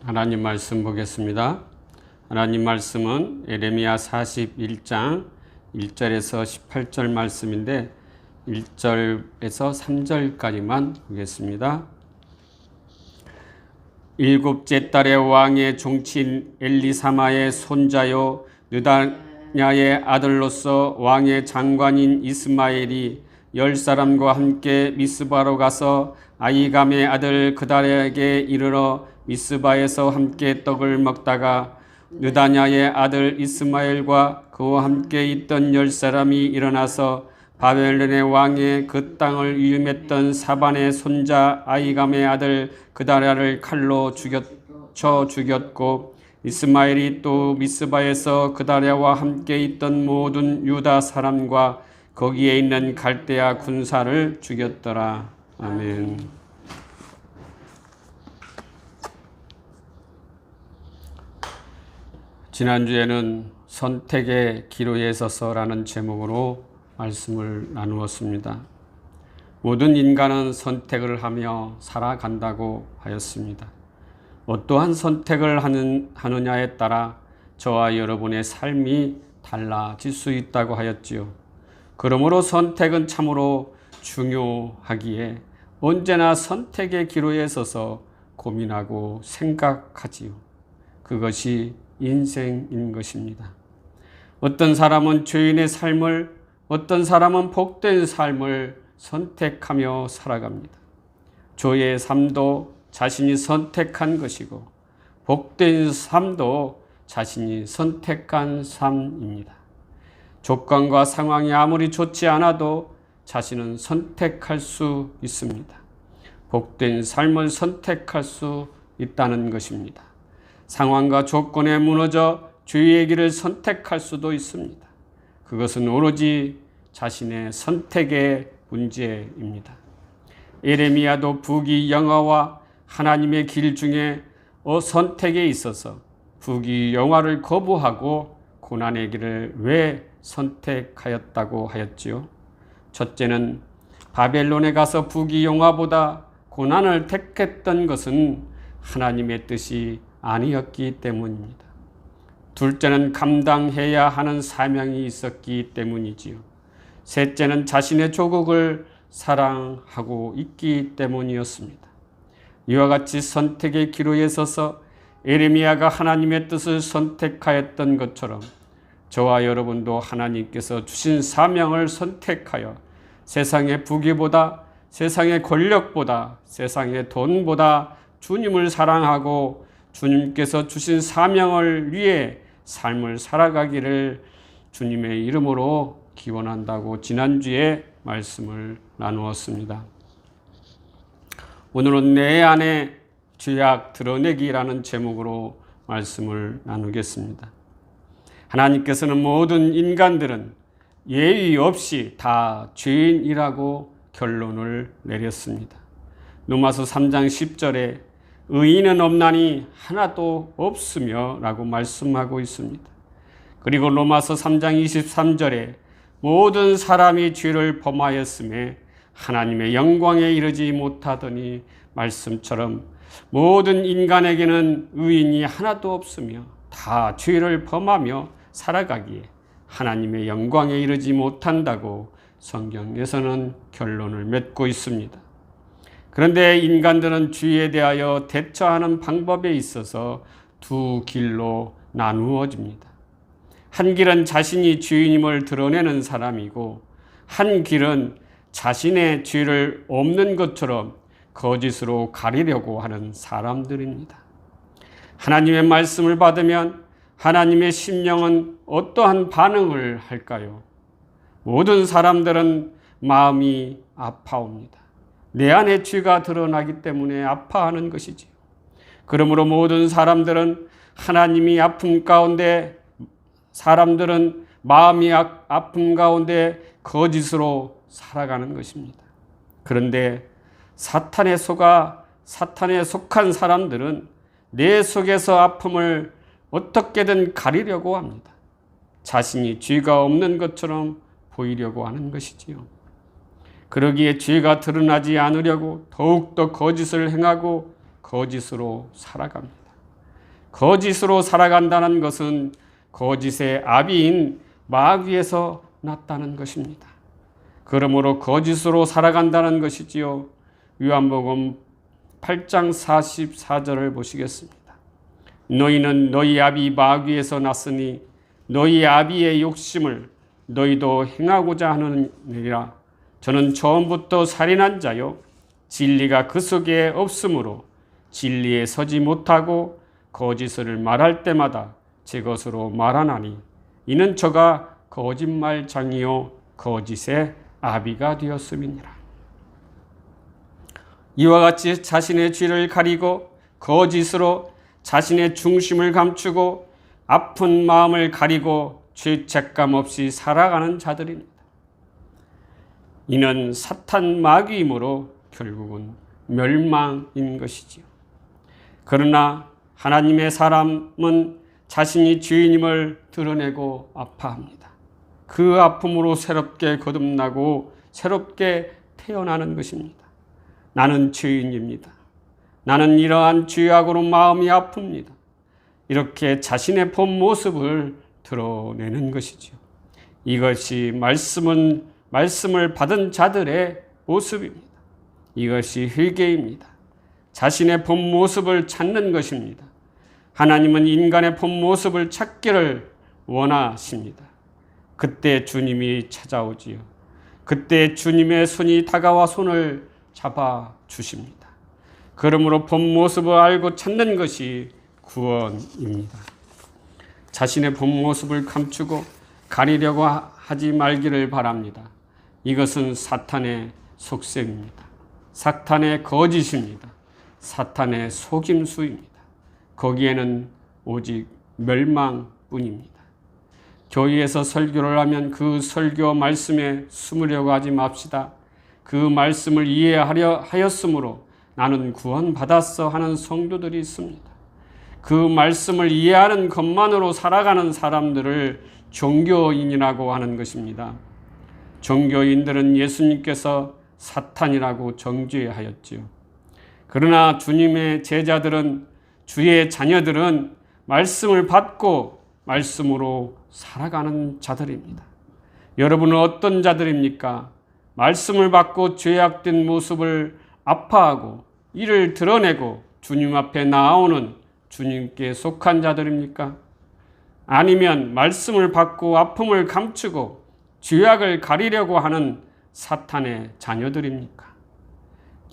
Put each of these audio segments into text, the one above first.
하나님 말씀 보겠습니다. 하나님 말씀은 예레미야 41장 1절에서 18절 말씀인데 1절에서 3절까지만 보겠습니다. 일곱째 달의 왕의 종친 엘리사마의 손자요 느다냐의 아들로서 왕의 장관인 이스마엘이 10사람과 함께 미스바로 가서 아히감의 아들 그달에게 이르러 미스바에서 함께 떡을 먹다가 느다냐의 아들 이스마엘과 그와 함께 있던 10사람이 일어나서 바벨론의 왕의 그 땅을 위임했던 사반의 손자 아히감의 아들 그달야를 칼로 쳐 죽였고, 이스마엘이 또 미스바에서 그달야와 함께 있던 모든 유다 사람과 거기에 있는 갈대아 군사를 죽였더라. 아멘. 지난주에는 선택의 기로에 서서라는 제목으로 말씀을 나누었습니다. 모든 인간은 선택을 하며 살아간다고 하였습니다. 어떠한 선택을 하느냐에 따라 저와 여러분의 삶이 달라질 수 있다고 하였지요. 그러므로 선택은 참으로 중요하기에 언제나 선택의 기로에 서서 고민하고 생각하지요. 그것이 인생인 것입니다. 어떤 사람은 죄인의 삶을, 어떤 사람은 복된 삶을 선택하며 살아갑니다. 죄의 삶도 자신이 선택한 것이고 복된 삶도 자신이 선택한 삶입니다. 조건과 상황이 아무리 좋지 않아도 자신은 선택할 수 있습니다. 복된 삶을 선택할 수 있다는 것입니다. 상황과 조건에 무너져 죄의 길을 선택할 수도 있습니다. 그것은 오로지 자신의 선택의 문제입니다. 예레미야도 부귀영화와 하나님의 길 중에 선택에 있어서 부귀영화를 거부하고 고난의 길을 왜 선택하였다고 하였지요? 첫째는 바벨론에 가서 부귀영화보다 고난을 택했던 것은 하나님의 뜻이 아니었기 때문입니다. 둘째는 감당해야 하는 사명이 있었기 때문이지요. 셋째는 자신의 조국을 사랑하고 있기 때문이었습니다. 이와 같이 선택의 기로에 서서 예레미야가 하나님의 뜻을 선택하였던 것처럼 저와 여러분도 하나님께서 주신 사명을 선택하여 세상의 부귀보다, 세상의 권력보다, 세상의 돈보다 주님을 사랑하고 주님께서 주신 사명을 위해 삶을 살아가기를 주님의 이름으로 기원한다고 지난주에 말씀을 나누었습니다. 오늘은 내 안에 죄악 드러내기라는 제목으로 말씀을 나누겠습니다. 하나님께서는 모든 인간들은 예의 없이 다 죄인이라고 결론을 내렸습니다. 로마서 3장 10절에 의인은 없나니 하나도 없으며 라고 말씀하고 있습니다. 그리고 로마서 3장 23절에 모든 사람이 죄를 범하였음에 하나님의 영광에 이르지 못하더니 말씀처럼 모든 인간에게는 의인이 하나도 없으며 다 죄를 범하며 살아가기에 하나님의 영광에 이르지 못한다고 성경에서는 결론을 맺고 있습니다. 그런데 인간들은 죄에 대하여 대처하는 방법에 있어서 두 길로 나누어집니다. 한 길은 자신이 죄인임을 드러내는 사람이고, 한 길은 자신의 죄를 없는 것처럼 거짓으로 가리려고 하는 사람들입니다. 하나님의 말씀을 받으면 하나님의 심령은 어떠한 반응을 할까요? 모든 사람들은 마음이 아파옵니다. 내 안에 죄가 드러나기 때문에 아파하는 것이지요. 그러므로 모든 사람들은 하나님이 아픔 가운데, 사람들은 마음이 아픔 가운데 거짓으로 살아가는 것입니다. 그런데 사탄에 속한 사람들은 내 속에서 아픔을 어떻게든 가리려고 합니다. 자신이 죄가 없는 것처럼 보이려고 하는 것이지요. 그러기에 죄가 드러나지 않으려고 더욱더 거짓을 행하고 거짓으로 살아갑니다. 거짓으로 살아간다는 것은 거짓의 아비인 마귀에서 났다는 것입니다. 그러므로 거짓으로 살아간다는 것이지요. 요한복음 8장 44절을 보시겠습니다. 너희는 너희 아비 마귀에서 났으니 너희 아비의 욕심을 너희도 행하고자 하느니라. 저는 처음부터 살인한 자요 진리가 그 속에 없으므로 진리에 서지 못하고 거짓을 말할 때마다 제 것으로 말하나니 이는 저가 거짓말장이요 거짓의 아비가 되었음이니라. 이와 같이 자신의 죄를 가리고 거짓으로 자신의 중심을 감추고 아픈 마음을 가리고 죄책감 없이 살아가는 자들입니다. 이는 사탄 마귀이므로 결국은 멸망인 것이지요. 그러나 하나님의 사람은 자신이 죄인임을 드러내고 아파합니다. 그 아픔으로 새롭게 거듭나고 새롭게 태어나는 것입니다. 나는 죄인입니다. 나는 이러한 죄악으로 마음이 아픕니다. 이렇게 자신의 본 모습을 드러내는 것이죠. 이것이 말씀을 받은 자들의 모습입니다. 이것이 회개입니다. 자신의 본 모습을 찾는 것입니다. 하나님은 인간의 본 모습을 찾기를 원하십니다. 그때 주님이 찾아오지요. 그때 주님의 손이 다가와 손을 잡아 주십니다. 그러므로 본 모습을 알고 찾는 것이 구원입니다. 자신의 본 모습을 감추고 가리려고 하지 말기를 바랍니다. 이것은 사탄의 속셈입니다. 사탄의 거짓입니다. 사탄의 속임수입니다. 거기에는 오직 멸망뿐입니다. 교회에서 설교를 하면 그 설교 말씀에 숨으려고 하지 맙시다. 그 말씀을 이해하려 하였으므로 나는 구원받았어 하는 성도들이 있습니다. 그 말씀을 이해하는 것만으로 살아가는 사람들을 종교인이라고 하는 것입니다. 종교인들은 예수님께서 사탄이라고 정죄하였지요. 그러나 주님의 제자들은, 주의 자녀들은 말씀을 받고 말씀으로 살아가는 자들입니다. 여러분은 어떤 자들입니까? 말씀을 받고 죄악된 모습을 아파하고 이를 드러내고 주님 앞에 나아오는 주님께 속한 자들입니까? 아니면 말씀을 받고 아픔을 감추고 죄악을 가리려고 하는 사탄의 자녀들입니까?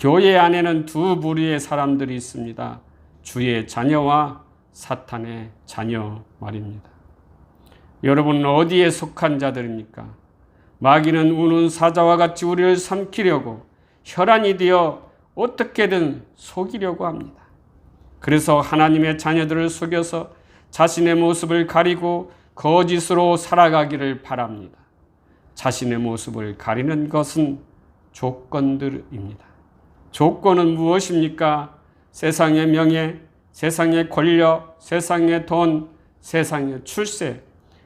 교회 안에는 두 부류의 사람들이 있습니다. 주의 자녀와 사탄의 자녀 말입니다. 여러분은 어디에 속한 자들입니까? 마귀는 우는 사자와 같이 우리를 삼키려고 혈안이 되어 어떻게든 속이려고 합니다. 그래서 하나님의 자녀들을 속여서 자신의 모습을 가리고 거짓으로 살아가기를 바랍니다. 자신의 모습을 가리는 것은 조건들입니다. 조건은 무엇입니까? 세상의 명예, 세상의 권력, 세상의 돈, 세상의 출세,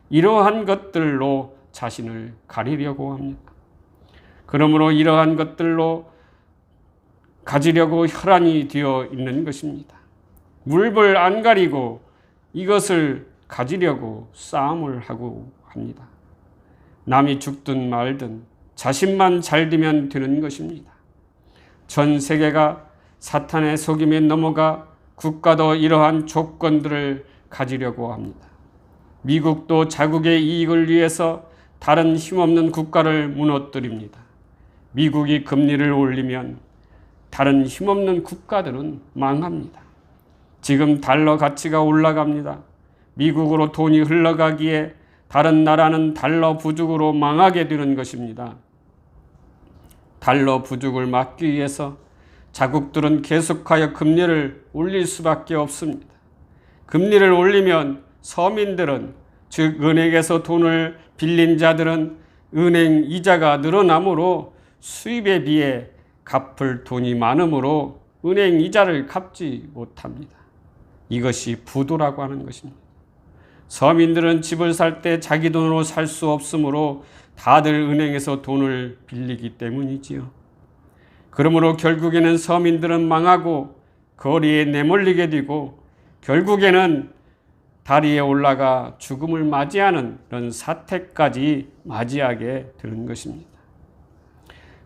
이러한 것들로 자신을 가리려고 합니다. 그러므로 이러한 것들로 가지려고 혈안이 되어 있는 것입니다. 물불 안 가리고 이것을 가지려고 싸움을 하고 합니다. 남이 죽든 말든 자신만 잘 되면 되는 것입니다. 전 세계가 사탄의 속임에 넘어가 국가도 이러한 조건들을 가지려고 합니다. 미국도 자국의 이익을 위해서 다른 힘없는 국가를 무너뜨립니다. 미국이 금리를 올리면 다른 힘없는 국가들은 망합니다. 지금 달러 가치가 올라갑니다. 미국으로 돈이 흘러가기에 다른 나라는 달러 부족으로 망하게 되는 것입니다. 달러 부족을 막기 위해서 자국들은 계속하여 금리를 올릴 수밖에 없습니다. 금리를 올리면 서민들은, 즉 은행에서 돈을 빌린 자들은 은행 이자가 늘어나므로 수입에 비해 갚을 돈이 많으므로 은행 이자를 갚지 못합니다. 이것이 부도라고 하는 것입니다. 서민들은 집을 살 때 자기 돈으로 살 수 없으므로 다들 은행에서 돈을 빌리기 때문이지요. 그러므로 결국에는 서민들은 망하고 거리에 내몰리게 되고 결국에는 다리에 올라가 죽음을 맞이하는 그런 사태까지 맞이하게 되는 것입니다.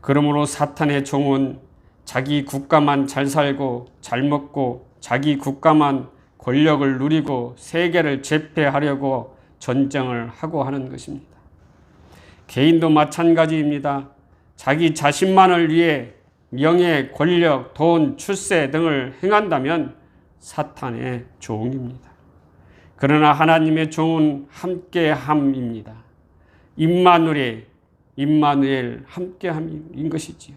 그러므로 사탄의 종은 자기 국가만 잘 살고 잘 먹고 자기 국가만 권력을 누리고 세계를 제패하려고 전쟁을 하고 하는 것입니다. 개인도 마찬가지입니다. 자기 자신만을 위해 명예, 권력, 돈, 출세 등을 행한다면 사탄의 종입니다. 그러나 하나님의 종은 함께함입니다. 임마누엘 함께함인 것이지요.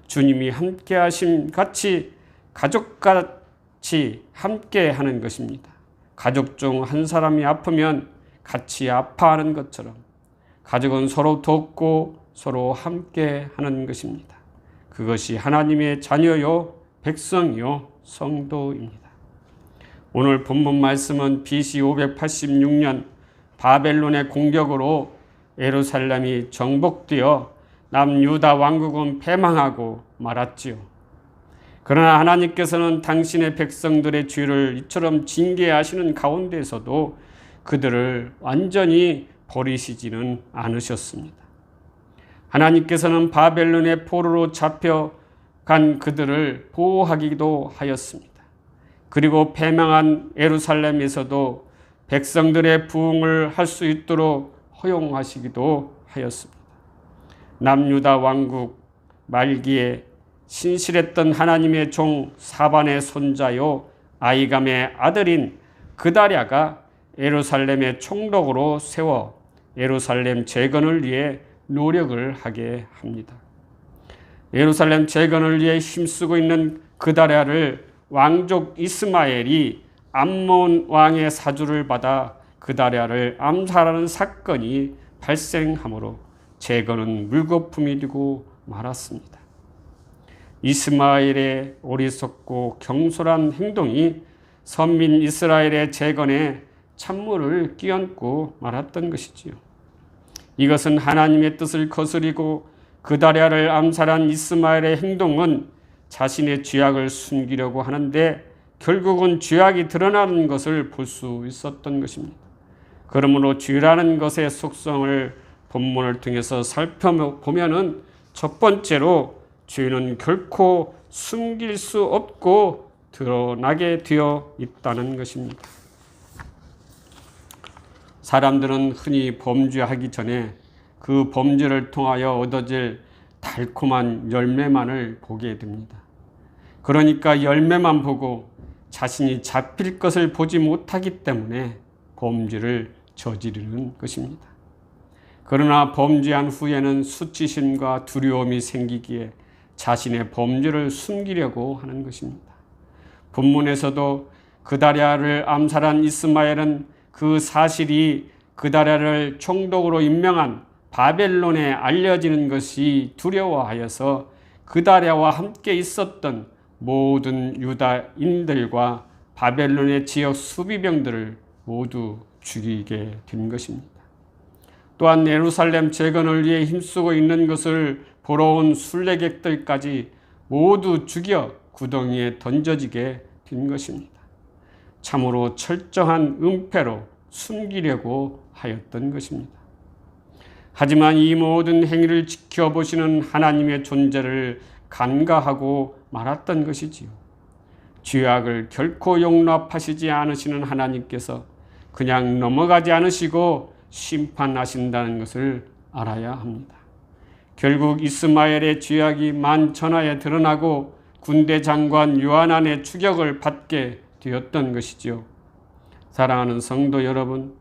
주님이 함께하심 같이 가족같이 함께하는 것입니다. 가족 중 한 사람이 아프면 같이 아파하는 것처럼 가족은 서로 돕고 서로 함께하는 것입니다. 그것이 하나님의 자녀요 백성이요 성도입니다. 오늘 본문 말씀은 BC 586년 바벨론의 공격으로 예루살렘이 정복되어 남유다 왕국은 패망하고 말았지요. 그러나 하나님께서는 당신의 백성들의 죄를 이처럼 징계하시는 가운데서도 그들을 완전히 버리시지는 않으셨습니다. 하나님께서는 바벨론의 포로로 잡혀간 그들을 보호하기도 하였습니다. 그리고 패망한 예루살렘에서도 백성들의 부흥을 할 수 있도록 허용하시기도 하였습니다. 남유다 왕국 말기에 신실했던 하나님의 종 사반의 손자요 아이감의 아들인 그다랴가 예루살렘의 총독으로 세워 예루살렘 재건을 위해 노력을 하게 합니다. 예루살렘 재건을 위해 힘쓰고 있는 그다랴를 왕족 이스마엘이 암몬 왕의 사주를 받아 그다랴를 암살하는 사건이 발생하므로 재건은 물거품이 되고 말았습니다. 이스마엘의 어리석고 경솔한 행동이 선민 이스라엘의 재건에 찬물을 끼얹고 말았던 것이지요. 이것은 하나님의 뜻을 거스리고 그다랴를 암살한 이스마엘의 행동은 자신의 죄악을 숨기려고 하는데 결국은 죄악이 드러나는 것을 볼 수 있었던 것입니다. 그러므로 죄라는 것의 속성을 본문을 통해서 살펴보면은 첫 번째로 죄는 결코 숨길 수 없고 드러나게 되어 있다는 것입니다. 사람들은 흔히 범죄하기 전에 그 범죄를 통하여 얻어질 달콤한 열매만을 보게 됩니다. 그러니까 열매만 보고 자신이 잡힐 것을 보지 못하기 때문에 범죄를 저지르는 것입니다. 그러나 범죄한 후에는 수치심과 두려움이 생기기에 자신의 범죄를 숨기려고 하는 것입니다. 본문에서도 그다랴를 암살한 이스마엘은 그 사실이 그다랴를 총독으로 임명한 바벨론에 알려지는 것이 두려워하여서 그다랴와 함께 있었던 모든 유다인들과 바벨론의 지역 수비병들을 모두 죽이게 된 것입니다. 또한 예루살렘 재건을 위해 힘쓰고 있는 것을 보러 온 순례객들까지 모두 죽여 구덩이에 던져지게 된 것입니다. 참으로 철저한 은폐로 숨기려고 하였던 것입니다. 하지만 이 모든 행위를 지켜보시는 하나님의 존재를 간과하고 말았던 것이지요. 죄악을 결코 용납하시지 않으시는 하나님께서 그냥 넘어가지 않으시고 심판하신다는 것을 알아야 합니다. 결국 이스마엘의 죄악이 만천하에 드러나고 군대 장관 요하난의 추격을 받게 되었던 것이지요. 사랑하는 성도 여러분,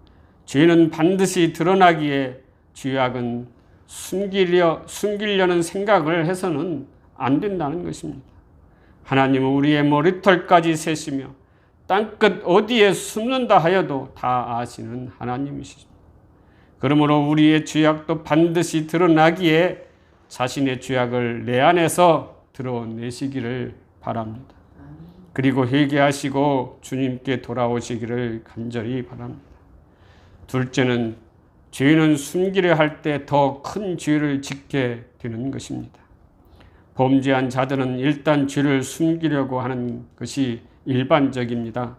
죄는 반드시 드러나기에 죄악은 숨기려는 생각을 해서는 안 된다는 것입니다. 하나님은 우리의 머리털까지 세시며 땅끝 어디에 숨는다 하여도 다 아시는 하나님이시죠. 그러므로 우리의 죄악도 반드시 드러나기에 자신의 죄악을 내 안에서 드러내시기를 바랍니다. 그리고 회개하시고 주님께 돌아오시기를 간절히 바랍니다. 둘째는 죄는 숨기려 할 때 더 큰 죄를 짓게 되는 것입니다. 범죄한 자들은 일단 죄를 숨기려고 하는 것이 일반적입니다.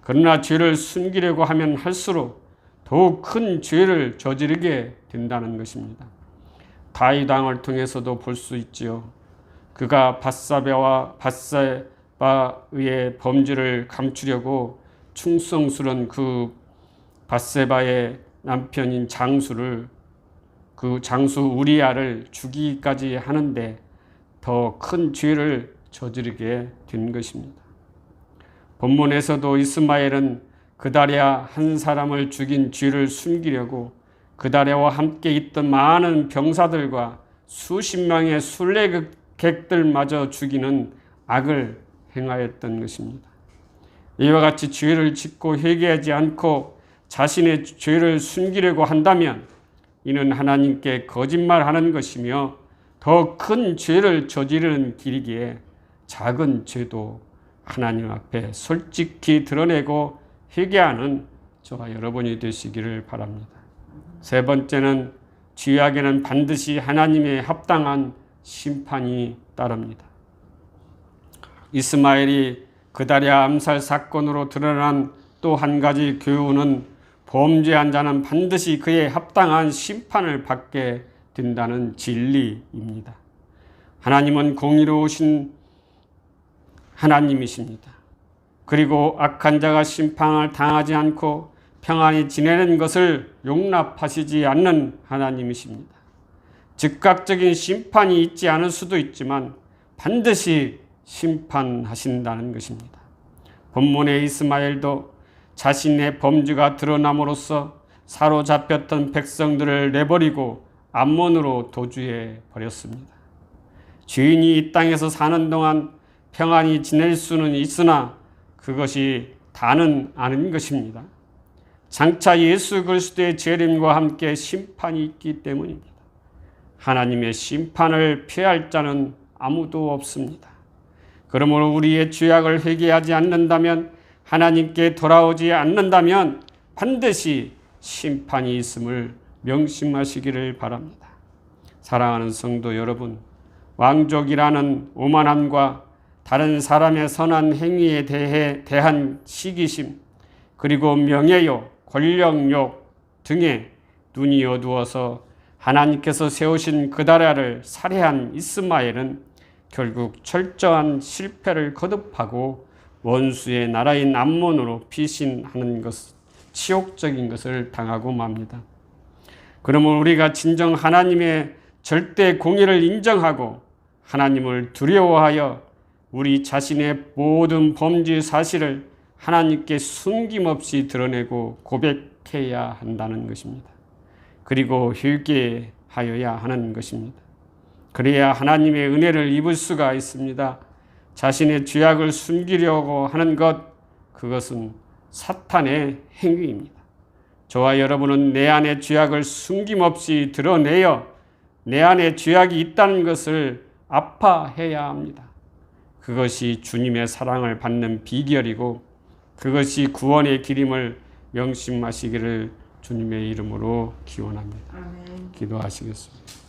그러나 죄를 숨기려고 하면 할수록 더욱 큰 죄를 저지르게 된다는 것입니다. 다윗 왕을 통해서도 볼 수 있지요. 그가 바세바의 범죄를 감추려고 충성스러운 그 바세바의 남편인 그 장수 우리아를 죽이기까지 하는데 더 큰 죄를 저지르게 된 것입니다. 본문에서도 이스마엘은 그다랴 한 사람을 죽인 죄를 숨기려고 그다랴와 함께 있던 많은 병사들과 수십 명의 순례객들마저 죽이는 악을 행하였던 것입니다. 이와 같이 죄를 짓고 회개하지 않고 자신의 죄를 숨기려고 한다면 이는 하나님께 거짓말하는 것이며 더 큰 죄를 저지르는 길이기에 작은 죄도 하나님 앞에 솔직히 드러내고 회개하는 저와 여러분이 되시기를 바랍니다. 세 번째는 죄악에는 반드시 하나님의 합당한 심판이 따릅니다. 이스마엘이 그다랴 암살 사건으로 드러난 또 한 가지 교훈은 범죄한 자는 반드시 그에 합당한 심판을 받게 된다는 진리입니다. 하나님은 공의로우신 하나님이십니다. 그리고 악한 자가 심판을 당하지 않고 평안히 지내는 것을 용납하시지 않는 하나님이십니다. 즉각적인 심판이 있지 않을 수도 있지만 반드시 심판하신다는 것입니다. 본문의 이스마엘도 자신의 범죄가 드러남으로써 사로잡혔던 백성들을 내버리고 암몬으로 도주해 버렸습니다. 죄인이 이 땅에서 사는 동안 평안히 지낼 수는 있으나 그것이 다는 아닌 것입니다. 장차 예수 그리스도의 재림과 함께 심판이 있기 때문입니다. 하나님의 심판을 피할 자는 아무도 없습니다. 그러므로 우리의 죄악을 회개하지 않는다면, 하나님께 돌아오지 않는다면 반드시 심판이 있음을 명심하시기를 바랍니다. 사랑하는 성도 여러분, 왕족이라는 오만함과 다른 사람의 선한 행위에 대한 시기심, 그리고 명예욕, 권력욕 등에 눈이 어두워서 하나님께서 세우신 그다랴를 살해한 이스마엘은 결국 철저한 실패를 거듭하고 원수의 나라인 암몬으로 피신하는 것, 치욕적인 것을 당하고 맙니다. 그러므로 우리가 진정 하나님의 절대 공의를 인정하고 하나님을 두려워하여 우리 자신의 모든 범죄 사실을 하나님께 숨김없이 드러내고 고백해야 한다는 것입니다. 그리고 회개하여야 하는 것입니다. 그래야 하나님의 은혜를 입을 수가 있습니다. 자신의 죄악을 숨기려고 하는 것, 그것은 사탄의 행위입니다. 저와 여러분은 내 안의 죄악을 숨김없이 드러내어 내 안에 죄악이 있다는 것을 아파해야 합니다. 그것이 주님의 사랑을 받는 비결이고 그것이 구원의 길임을 명심하시기를 주님의 이름으로 기원합니다. 아멘. 기도하시겠습니다.